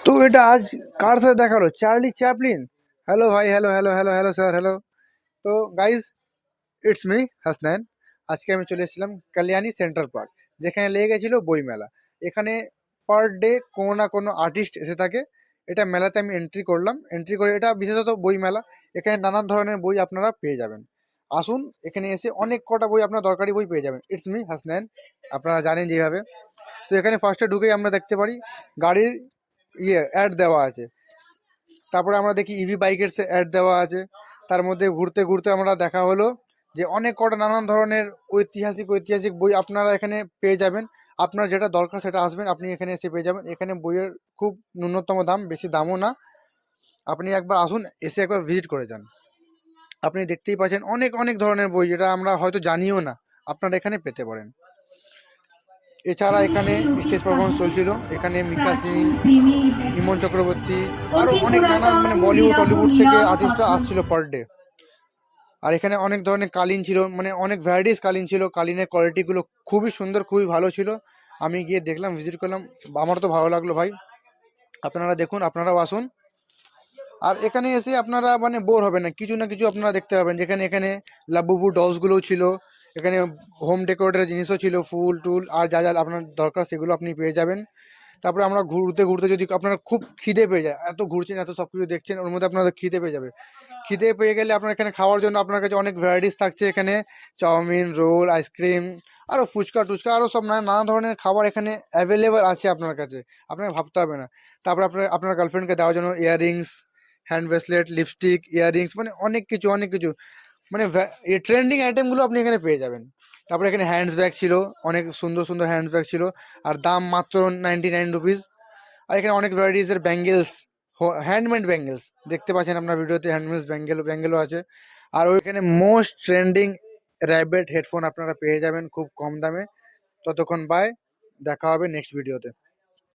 তো এটা আজ কার সাথে দেখা হলো? Charlie Chaplin. হ্যালো ভাই, hello hello hello hello sir, hello. তো গাইজ, ইটস মি হাসনাইন। আজকে আমি চলে এসেছিলাম কালিয়ানি সেন্ট্রাল পার্ক, যেখানে লেগে গেছিলো বইমেলা। এখানে পার ডে কোনো না কোনো আর্টিস্ট এসে থাকে। এটা মেলাতে আমি এন্ট্রি করলাম, এন্ট্রি করে, এটা বিশেষত বই মেলা। এখানে নানান ধরনের বই আপনারা পেয়ে যাবেন। আসুন, এখানে এসে অনেক কটা বই, আপনার দরকারি বই পেয়ে যাবেন। ইটস মি হাসনাইন, আপনারা জানেন যেভাবে। তো এখানে ফার্স্টে ঢুকেই আমরা দেখতে পারি গাড়ির অ্যাড দেওয়া আছে। তারপরে আমরা দেখি ইভি বাইকের অ্যাড দেওয়া আছে। তার মধ্যে ঘুরতে ঘুরতে আমরা দেখা হলো যে অনেক কটা নানান ধরনের ঐতিহাসিক ঐতিহাসিক বই আপনারা এখানে পেয়ে যাবেন। আপনার যেটা দরকার সেটা আসবেন, আপনি এখানে এসে পেয়ে যাবেন। এখানে বইয়ের খুব ন্যূনতম দাম, বেশি দামও না। আপনি একবার আসুন, এসে একবার ভিজিট করে যান। আপনি দেখতেই পাচ্ছেন অনেক অনেক ধরনের বই, যেটা আমরা হয়তো জানিও না, আপনারা এখানে পেতে পারেন। এছাড়া এখানে মানুষের স্টেজ অতীত পারফরমেন্স কাহিনী, চলছিল। এখানে মিকা সিং, প্রাচীন প্রেমের ব্যথা, ইমন চক্রবর্তী, আরও অতি অনেক নানান পুরাতন বলিউড বিরহ টলিউড থেকে মিলন আর্টিস্টরা কথা। আসছিল পার ডে। আর এখানে অনেক ধরনের কালীন ছিল, অনেক ভ্যারাইটিস কালীন ছিল। কালীনের কোয়ালিটিগুলো খুবই সুন্দর, খুবই ভালো ছিল। আমি গিয়ে দেখলাম, ভিজিট করলাম, আমার তো ভালো লাগলো ভাই। আপনারা দেখুন, আপনারাও আসুন। আর এখানে এসে আপনারা বোর হবেন না, কিছু না কিছু আপনারা দেখতে পাবেন। যেখানে এখানে লাবুবু ডলসগুলোও ছিল। এখানে হোম ডেকোরেটের জিনিসও ছিল, ফুল টুল আর যা যা আপনার দরকার সেগুলো আপনি পেয়ে যাবেন। তারপরে আমরা ঘুরতে ঘুরতে যদি আপনার খুব খিদে পেয়ে যায়, এত ঘুরছেন, এত সব কিছু দেখছেন, ওর মধ্যে আপনাদের খিদে পেয়ে যাবে। খিদে পেয়ে গেলে আপনার এখানে খাওয়ার জন্য আপনার কাছে অনেক ভ্যারাইটিস থাকছে। এখানে চাউমিন, রোল, আইসক্রিম, আরও ফুচকা টুচকা, আরও সব নানা ধরনের খাবার এখানে অ্যাভেলেবেল আছে আপনার কাছে। আপনার ভাবতে হবে না। তারপরে আপনার গার্লফ্রেন্ডকে দেওয়ার জন্য earrings, hand bracelet, lipstick, earrings, অনেক কিছু অনেক কিছু, এই ট্রেন্ডিং আইটেমগুলো আপনি এখানে পেয়ে যাবেন। তারপরে এখানে হ্যান্ডস ব্যাগ ছিল, অনেক সুন্দর সুন্দর হ্যান্ডস ব্যাগ ছিল, আর দাম মাত্র 99 রুপিস। আর এখানে অনেক ভ্যারাইটিসের ব্যাঙ্গেলস, হ্যান্ডমেড ব্যাঙ্গেলস দেখতে পাচ্ছেন আপনার ভিডিওতে, হ্যান্ডমেড ব্যাঙ্গেলও আছে। আর ওইখানে মোস্ট ট্রেন্ডিং র্যাবেট হেডফোন আপনারা পেয়ে যাবেন খুব কম দামে। ততক্ষণ বাই, দেখা হবে নেক্সট ভিডিওতে।